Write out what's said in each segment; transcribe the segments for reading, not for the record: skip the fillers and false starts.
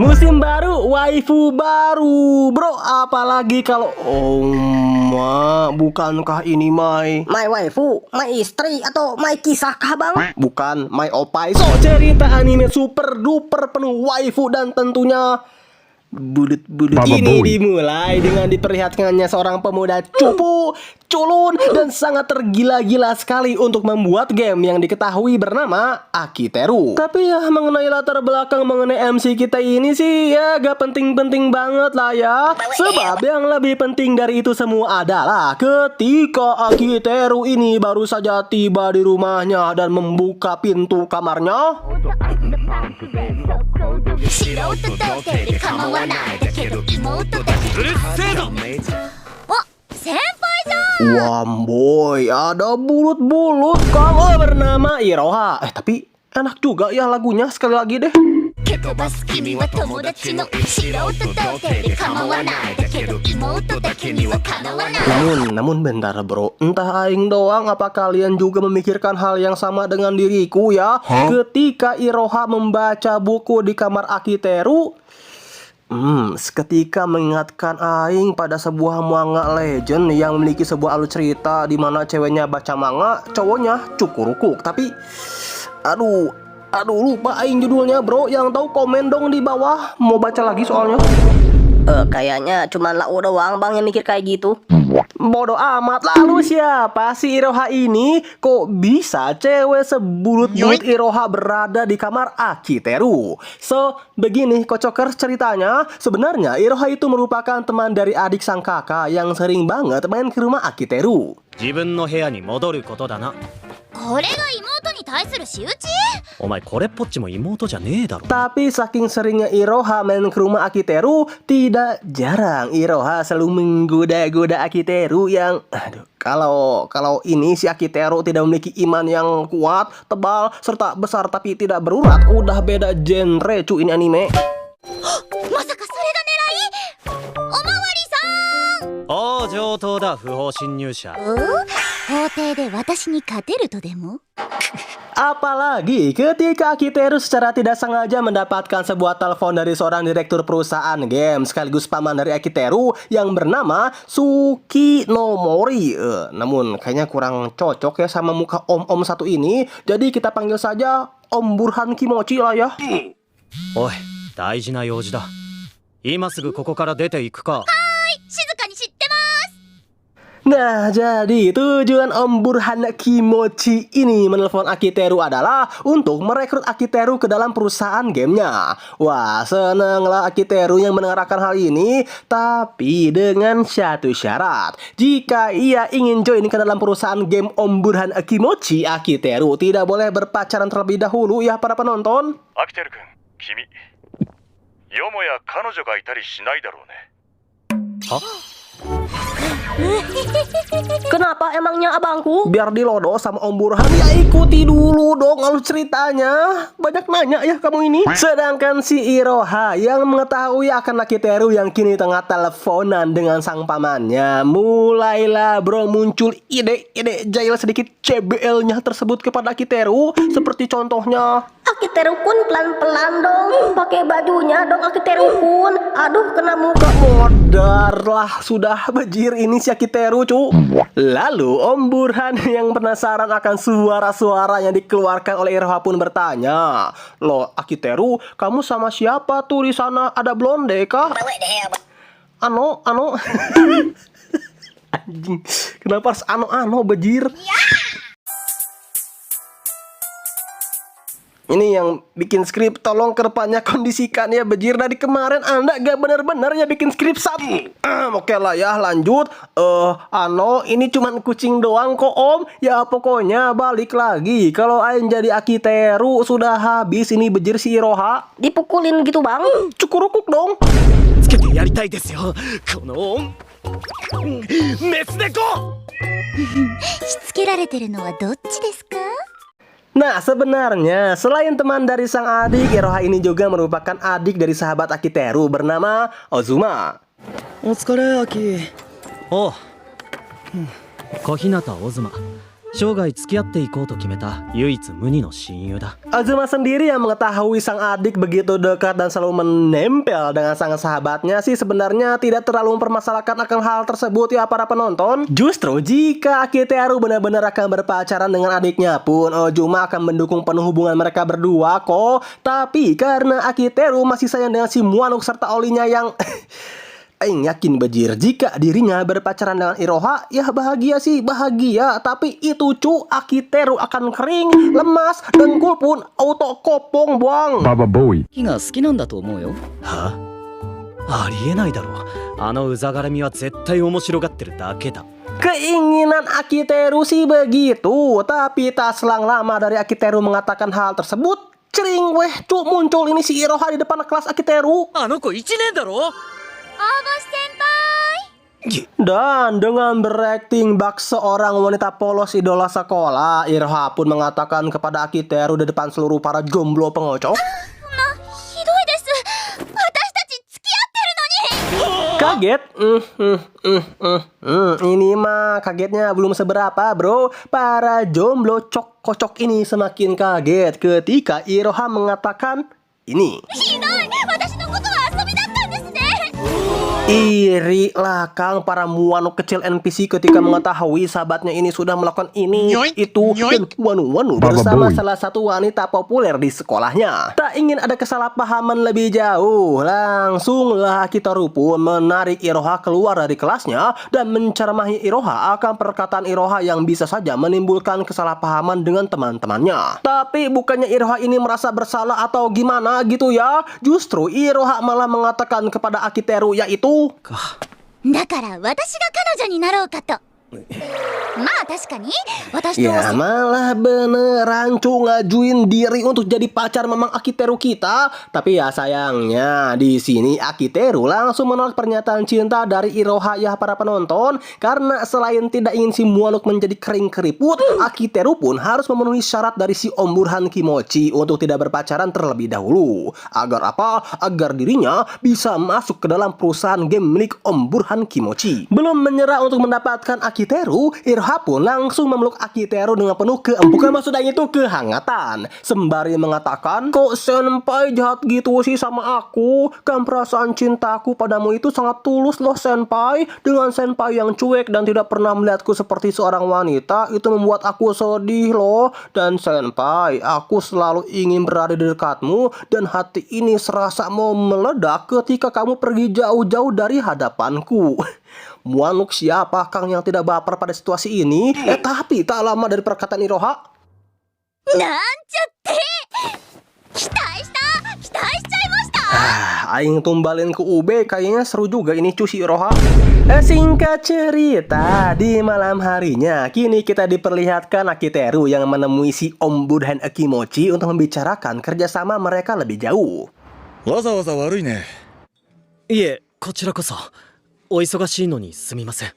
Musim baru, waifu baru, bro. Apalagi kalau bukankah ini my waifu, my istri, atau my kisah kah bang? bukan my opai. So, cerita anime super duper penuh waifu dan tentunya bulut-bulut ini dimulai dengan diperlihatkannya seorang pemuda cupu, culun, dan sangat tergila-gila sekali untuk membuat game yang diketahui bernama Akiteru. Tapi ya mengenai latar belakang mengenai MC kita ini sih ya gak penting-penting banget lah ya. Sebab yang lebih penting dari itu semua adalah ketika Akiteru ini baru saja tiba di rumahnya dan membuka pintu kamarnya. Wamboy, ada bulut-bulut kamu bernama Iroha. Tapi enak juga ya lagunya, sekali lagi deh. Namun bentar bro, entah aing doang apa kalian juga memikirkan hal yang sama dengan diriku ya? Ketika Iroha membaca buku di kamar Akiteru, seketika mengingatkan aing pada sebuah manga legend yang memiliki sebuah alur cerita di mana ceweknya baca manga, cowoknya cukurukuk. Tapi aduh lupa aing judulnya bro. Yang tahu komen dong di bawah, mau baca lagi soalnya. Kayaknya cuma lau doang bang yang mikir kayak gitu. Bodoh amat, lalu siapa si Iroha ini? Kok bisa cewek sebulut-bulut Iroha berada di kamar Akiteru? So, begini kocokers ceritanya. Sebenarnya Iroha itu merupakan teman dari adik sang kakak yang sering banget main ke rumah Akiteru. 自分の部屋に戻ることだな。これが妹に対する仕打ち？お前これっぽっちも妹じゃねえだろ。 Tapi saking seringnya Iroha main ke rumah Akiteru, tidak jarang Iroha selalu menggoda-goda Akiteru yang kalau ini si Akiteru tidak memiliki iman yang kuat, tebal, serta besar tapi tidak berurat. Udah beda genre cu ini anime. まさかそれが狙い？おまわりさん！おう上等だ不法侵入者。法廷で私に勝てるとでも？ Apalagi ketika Akiteru secara tidak sengaja mendapatkan sebuah telepon dari seorang direktur perusahaan game sekaligus paman dari Akiteru yang bernama Sukinomori. Namun kayaknya kurang cocok ya sama muka om-om satu ini. Jadi kita panggil saja Om Burhan Kimochi lah ya. おい大事な用事だ。今すぐここから出ていくか。静かに知ってます。 Nah, jadi tujuan Om Burhan Kimochi ini menelpon Akiteru adalah untuk merekrut Akiteru ke dalam perusahaan gamenya. Wah, senanglah Akiteru yang mendengarkan hal ini, tapi dengan satu syarat. Jika ia ingin join ke dalam perusahaan game Om Burhan Kimochi, Akiteru tidak boleh berpacaran terlebih dahulu ya para penonton. Akiteru-kun, kimi, yomoya kanojo ga itari shinai darou ne? Kenapa emangnya abangku? Biar dilodo sama Om Burhan, ya ikuti dulu dong alur ceritanya. Banyak nanya ya kamu ini. Sedangkan si Iroha yang mengetahui akan Akiteru yang kini tengah teleponan dengan sang pamannya, mulailah bro muncul ide-ide jahil sedikit CBL-nya tersebut kepada Akiteru. Seperti contohnya, Akiteru kun pelan-pelan dong, pakai bajunya dong Akiteru kun. Aduh kena muka. modar lah sudah bajir ini si Akiteru cu. Lalu Om Burhan yang penasaran akan suara-suara yang dikeluarkan oleh Iroha pun bertanya, "Loh Akiteru, kamu sama siapa tuh di sana? Ada blonde kah?" Ano Anjing, kenapa harus ano bajir? Ini yang bikin skrip, tolong ke depannya kondisikan ya bajir. Dari kemarin Anda gak benar-benar ya bikin skrip Oke lah ya lanjut. Ini cuman kucing doang kok Om. Ya pokoknya balik lagi. Kalau aing jadi Akiteru sudah habis ini bajir si Iroha. Dipukulin gitu bang? Cukurukuk dong. つけてやりたいですよこのメス猫。しつけられてるのはどっちですか？ Nah sebenarnya selain teman dari sang adik, Iroha ini juga merupakan adik dari sahabat Akiteru bernama Ozuma. お疲れアキ。おう小日向オズマ。生涯付き合っていこうと決めた唯一無二の親友だ。 Azuma sendiri yang mengetahui sang adik begitu dekat dan selalu menempel dengan sang sahabatnya sih sebenarnya tidak terlalu mempermasalahkan akan hal tersebut ya para penonton. Justru jika Akiteru benar-benar akan berpacaran dengan adiknya pun Ozuma akan mendukung penuh hubungan mereka berdua kok. Tapi karena Akiteru masih sayang dengan si Mononoke serta Olinya yang Aing yakin bajir jika dirinya berpacaran dengan Iroha ya bahagia sih bahagia, tapi itu Akiteru akan kering, lemas, dengkul pun auto kopong buang. Baba Boy. 気が好きなんだと思うよ。はあ、ありえないだろう。あのうざがらみは絶対面白がってるだけだ。 Keinginan Akiteru sih begitu, tapi tak selang lama dari Akiteru mengatakan hal tersebut, cering weh muncul ini si Iroha di depan kelas Akiteru. あの子1年だろ。 Dan dengan berakting bak seorang wanita polos idola sekolah, Iroha pun mengatakan kepada Akiteru di depan seluruh para jomblo pengocok. ひどいです。私たち付き合ってるのに。 Kaget? Ini mah kagetnya belum seberapa bro. Para jomblo kocok ini semakin kaget ketika Iroha mengatakan ini. ひどい。私のことは遊びだったんですね。 Iri lakang para Mononoke kecil NPC ketika mengetahui sahabatnya ini sudah melakukan ini, itu, dan wanu-wanu bersama salah satu wanita populer di sekolahnya. Tak ingin ada kesalahpahaman lebih jauh, langsunglah Akiteru pun menarik Iroha keluar dari kelasnya dan menceramahi Iroha akan perkataan Iroha yang bisa saja menimbulkan kesalahpahaman dengan teman-temannya. Tapi bukannya Iroha ini merasa bersalah atau gimana gitu ya, justru Iroha malah mengatakan kepada Akiteru yaitu だから私が彼女になろうかと。まあ確かに私と Ya malah beneran ngajuin diri untuk jadi pacar memang Akiteru kita. Tapi ya sayangnya di sini Akiteru langsung menolak pernyataan cinta dari Iroha ya para penonton. Karena selain tidak ingin si Mononoke menjadi kering keriput, Akiteru pun harus memenuhi syarat dari si Om Burhan Kimochi untuk tidak berpacaran terlebih dahulu. Agar apa? Agar dirinya bisa masuk ke dalam perusahaan game milik Om Burhan Kimochi. Belum menyerah untuk mendapatkan Akiteru, Iroha pun langsung memeluk Akiteru dengan penuh bukan maksudnya itu kehangatan, sembari mengatakan, kok senpai jahat gitu sih sama aku, kan perasaan cintaku padamu itu sangat tulus loh senpai. Dengan senpai yang cuek dan tidak pernah melihatku seperti seorang wanita, itu membuat aku sedih loh. Dan senpai, aku selalu ingin berada di dekatmu, dan hati ini serasa mau meledak ketika kamu pergi jauh-jauh dari hadapanku. Mononoke siapa Kang yang tidak baper pada situasi ini? Tapi tak lama dari perkataan Iroha, なんちゃって期待しちゃいました。 Aing tumbalin ke UB, kayaknya seru juga ini cuci Iroha. Singkat cerita, di malam harinya kini kita diperlihatkan Akiteru yang menemui si Om Burhan Kimochi untuk membicarakan kerjasama mereka lebih jauh. わざわざ悪いね。いえ、こちらこそお忙しいのにすみません。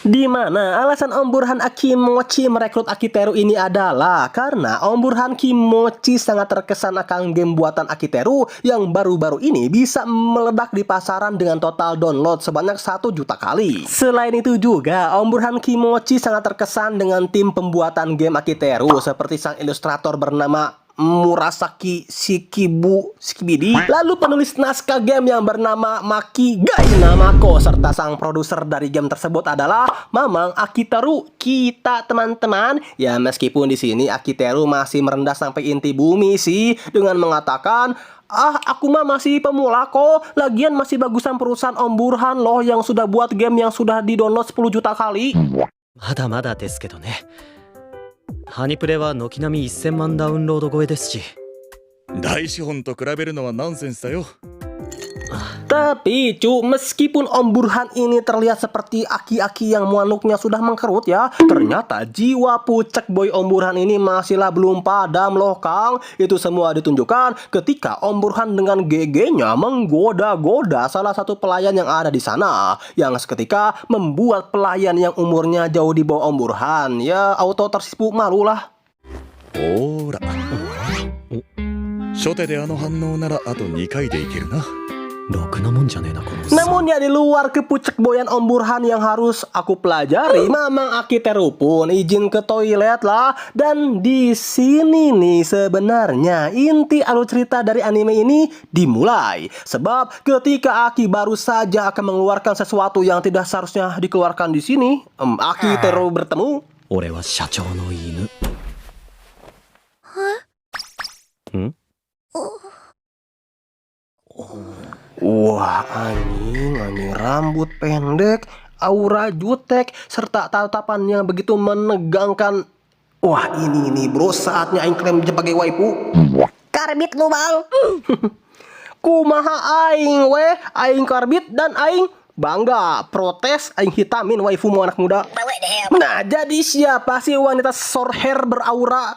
Di mana alasan Om Burhan Kimochi merekrut Akiteru ini adalah karena Om Burhan Kimochi sangat terkesan akan game buatan Akiteru yang baru-baru ini bisa meledak di pasaran dengan total download sebanyak 1 juta kali. Selain itu juga Om Burhan Kimochi sangat terkesan dengan tim pembuatan game Akiteru seperti sang ilustrator bernama Murasaki Shikibidi, lalu penulis naskah game yang bernama Maki Gainamako, serta sang produser dari game tersebut adalah Mamang Akiteru kita teman-teman. Ya meskipun di sini Akiteru masih merendah sampai inti bumi sih dengan mengatakan, aku mah masih pemula kok, lagian masih bagusan perusahaan Om Burhan loh yang sudah buat game yang sudah di-download 10 juta kali. まだまだですけどね。ハニプレは軒並み1000万ダウンロード超えですし。大資本と比べるのはナンセンスだよ。 Tapi meskipun Om Burhan ini terlihat seperti aki-aki yang Mononoke-nya sudah mengkerut ya, ternyata jiwa pucek boy Om Burhan ini masihlah belum padam loh Kang. Itu semua ditunjukkan ketika Om Burhan dengan GG-nya menggoda-goda salah satu pelayan yang ada di sana, yang seketika membuat pelayan yang umurnya jauh di bawah Om Burhan ya auto tersipu malu lah. ほーら。初手であの反応ならあと2回でいけるな。ろくなもんじゃねえなこの Namun ya di luar kepucek boyan Om Burhan yang harus aku pelajari, Mamang Akiteru pun izin ke toilet lah. Dan di sini nih sebenarnya inti alur cerita dari anime ini dimulai. Sebab ketika Aki baru saja akan mengeluarkan sesuatu yang tidak seharusnya dikeluarkan di sini, Akiteru bertemu. 俺は社長の犬ん Wah, anjing rambut pendek, aura jutek, serta tatapan yang begitu menegangkan. Wah, ini nih bro, saatnya aing klaim sebagai waifu. Karbit lu bang. Kumaha aing weh, aing karbit dan aing bangga protes aing hitamin waifumu anak muda. Nah, jadi siapa sih wanita short hair beraura?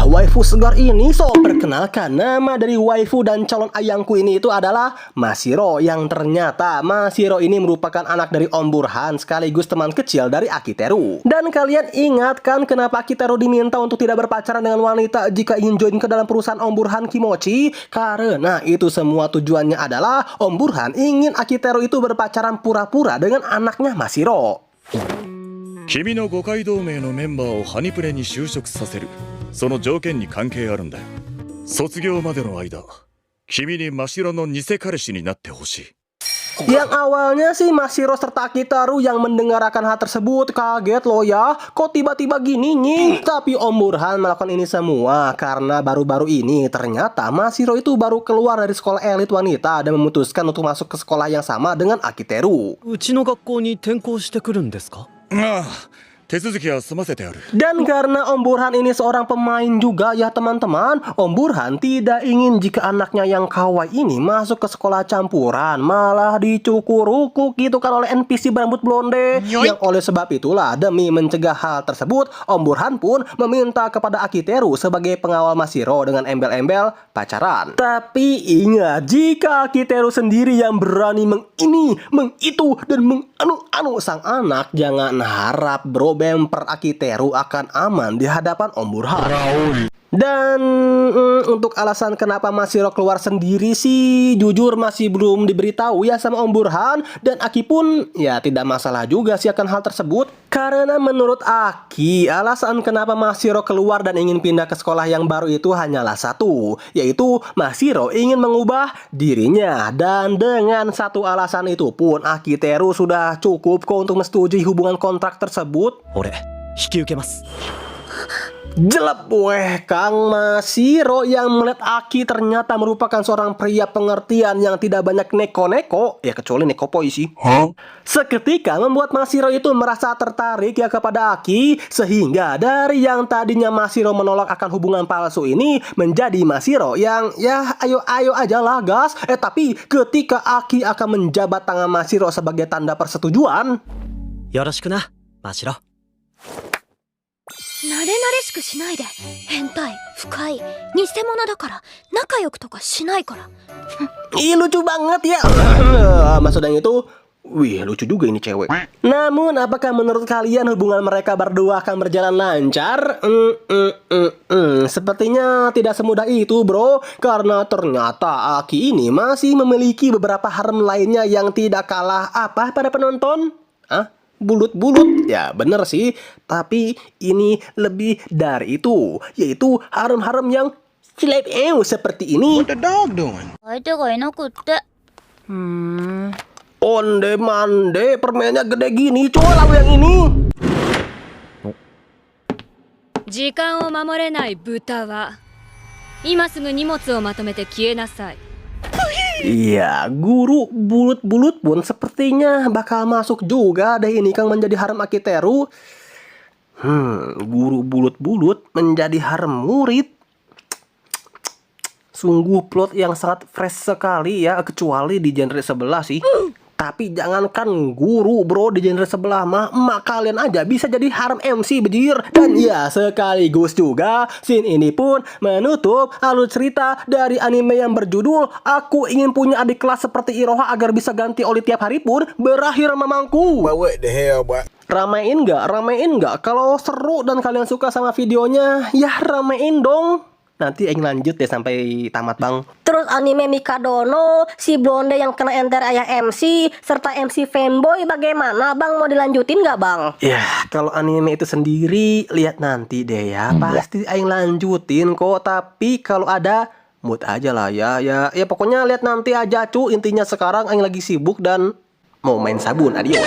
Waifu segar ini, so perkenalkan, nama dari waifu dan calon ayangku ini itu adalah Mashiro, yang ternyata Mashiro ini merupakan anak dari Om Burhan sekaligus teman kecil dari Akiteru. Dan kalian ingat kan kenapa Akiteru diminta untuk tidak berpacaran dengan wanita jika ingin join ke dalam perusahaan Om Burhan Kimochi? Karena itu semua tujuannya adalah Om Burhan ingin Akiteru itu berpacaran pura-pura dengan anaknya Mashiro. 君の五街同盟のメンバーをハニプレに就職させる。その条件に関係あるんだよ。卒業までの間、君に真白の偽彼氏になってほしい。 Yang awalnya sih Mashiro serta Akiteru yang mendengarkan hal tersebut kaget loh ya. Kok tiba-tiba gini nih? Tapi Om Burhan melakukan ini semua karena baru-baru ini ternyata Mashiro itu baru keluar dari sekolah elit wanita dan memutuskan untuk masuk ke sekolah yang sama dengan Akiteru. うちの学校に転校してくるんですか ああ、手続きは済ませてある。 Dan karena Om Burhan ini seorang pemain juga ya teman-teman, Om Burhan tidak ingin jika anaknya yang kawaii ini masuk ke sekolah campuran, malah dicukur-ukuk gitu kan oleh NPC berambut blonde. Yang oleh sebab itulah demi mencegah hal tersebut, Om Burhan pun meminta kepada Akiteru sebagai pengawal Mashiro dengan embel-embel pacaran. Tapi ingat, jika Akiteru sendiri yang berani mengini, mengitu dan menganu-anu sang anak, jangan harap bro bemper Akiteru akan aman di hadapan Om Burhan. Dan untuk alasan kenapa Mashiro keluar sendiri sih jujur masih belum diberitahu ya sama Om Burhan. Dan Aki pun ya tidak masalah juga sih akan hal tersebut. Karena menurut Aki, alasan kenapa Mashiro keluar dan ingin pindah ke sekolah yang baru itu hanyalah satu, yaitu Mashiro ingin mengubah dirinya. Dan dengan satu alasan itu pun Akiteru sudah cukup kok untuk menyetujui hubungan kontrak tersebut. 俺引き受けます Jelek weh Kang Mashiro yang melihat Aki ternyata merupakan seorang pria pengertian yang tidak banyak neko-neko, ya kecuali nekopoi sih. Seketika membuat Mashiro itu merasa tertarik ya kepada Aki, sehingga dari yang tadinya Mashiro menolak akan hubungan palsu ini menjadi Mashiro yang ya ayo-ayo aja lah gas. Tapi ketika Aki akan menjabat tangan Mashiro sebagai tanda persetujuan, よろしくなマシロ 慣れ慣れしくしないで。変態、不快、偽物だから仲良くとかしないから。 ih lucu banget ya. Maksudnya itu, wih lucu juga ini cewek. Namun apakah menurut kalian hubungan mereka berdua akan berjalan lancar? Sepertinya tidak semudah itu bro. Karena ternyata Aki ini masih memiliki beberapa harem lainnya yang tidak kalah apa pada penonton. Bulut-bulut, ya bener sih. Tapi ini lebih dari itu, yaitu harem-harem yang slap seperti ini. What the dog doing? 相手がいなくって。 Onde mande, permennya gede gini, coy lalu yang ini. 時間を守れない豚は今すぐ荷物をまとめて消えなさい。 Iya, guru bulut-bulut pun sepertinya bakal masuk juga deh ini Kang menjadi harem Akiteru. Guru bulut-bulut menjadi harem murid. Sungguh plot yang sangat fresh sekali ya, kecuali di genre sebelah sih. Tapi jangankan guru bro, di genre sebelah mah emak kalian aja bisa jadi harem MC bejir. Dan ya sekaligus juga scene ini pun menutup alur cerita dari anime yang berjudul Aku Ingin Punya Adik Kelas Seperti Iroha Agar Bisa Ganti Oli Tiap Hari pun berakhir mamangku. What the hell, boy? Ramein nggak? Ramein nggak? Kalau seru dan kalian suka sama videonya, ya ramein dong. Nanti aing lanjut deh sampai tamat bang. Terus anime Mikadono, si blonde yang kena enter ayah MC, serta MC fanboy bagaimana bang? Mau dilanjutin nggak bang? Ya kalau anime itu sendiri lihat nanti deh ya. Pasti aing lanjutin kok. Tapi kalau ada mood aja lah ya. Ya pokoknya lihat nanti aja cu. Intinya sekarang aing lagi sibuk dan mau main sabun. Adios.